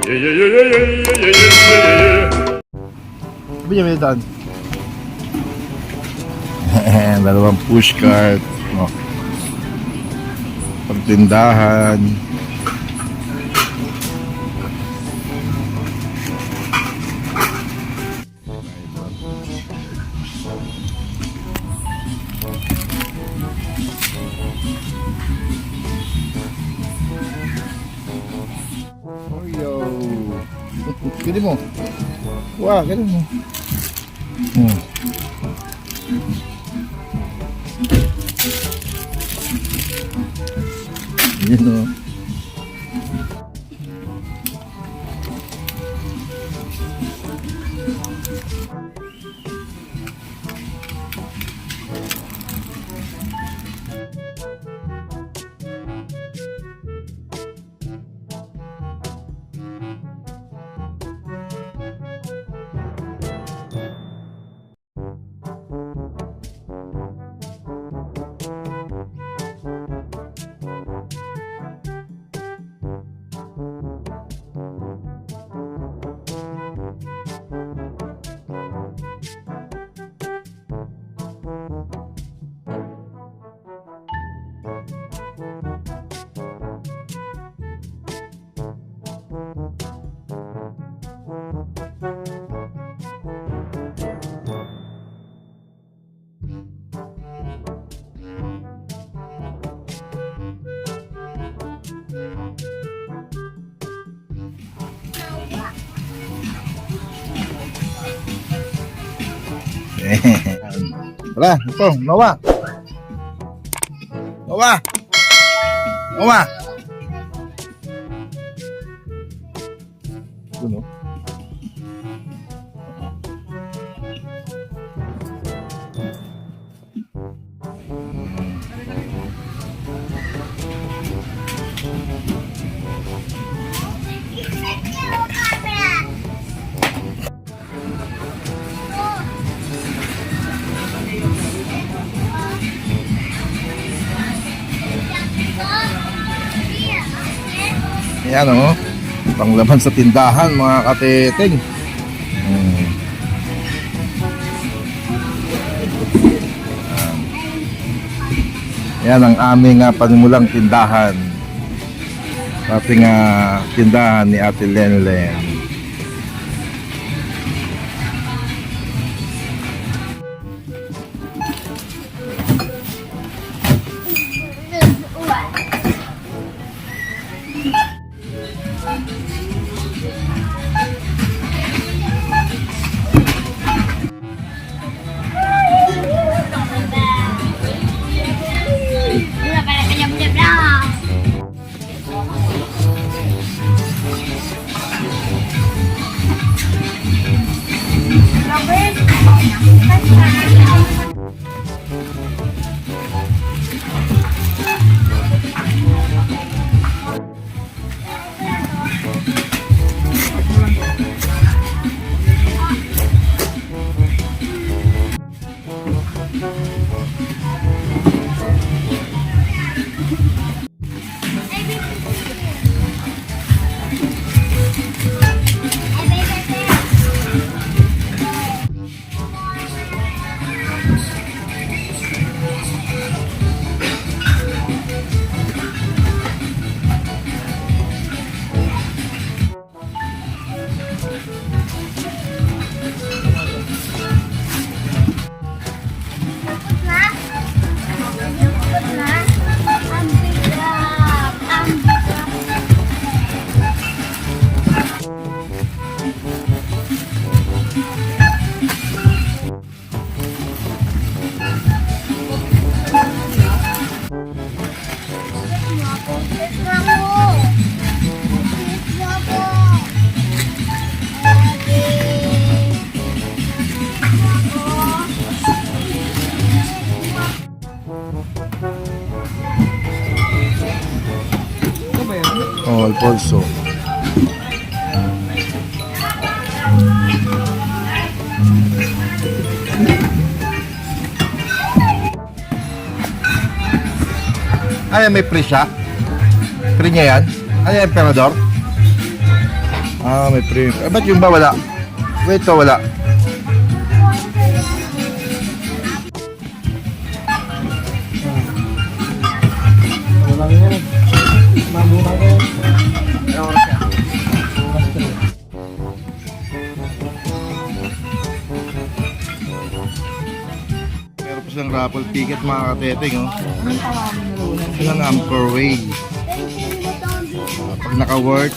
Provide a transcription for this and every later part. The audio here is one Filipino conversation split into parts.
Sabi niya may daan. Dalawang pushcart. Oh. Pagtindahan. Gini mo. Wah, gini mo. Yun o. Wala, ito, Noah. Noah. Noah. Ano? Yan o, panglaban sa tindahan mga kateteng. Yan ang aming panimulang tindahan. Ating tindahan ni Ate Lenlen. Oh, Alfonso. Ay, may pre siya? Pre niya yan? Ay, emperador? Ah, may premium. Eh, ba't yung ba wala? Wait, ito wala. Wala nga yan. Mamura ka yan. Oras yan. Oras ka rin. Meron pa silang raffle ticket mga kateteng, oh. Anong tawagin na rin? Silang Amcor Way. Pag naka-work,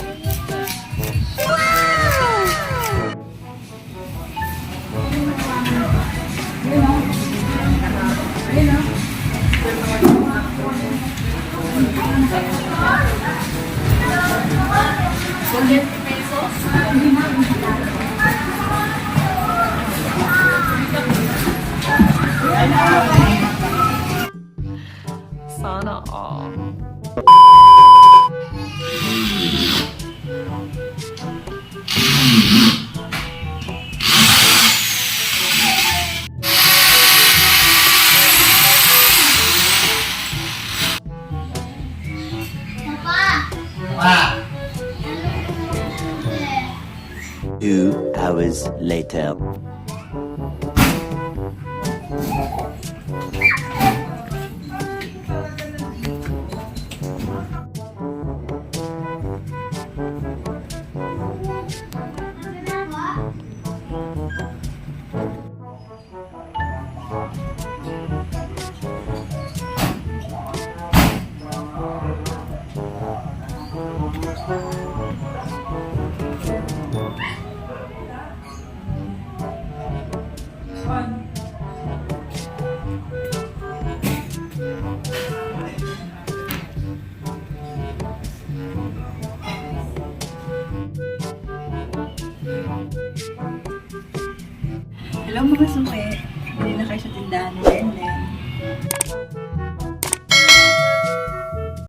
Sana all. Two hours later. Hello mga suki, hindi na kayo sa tindahan ni Lene.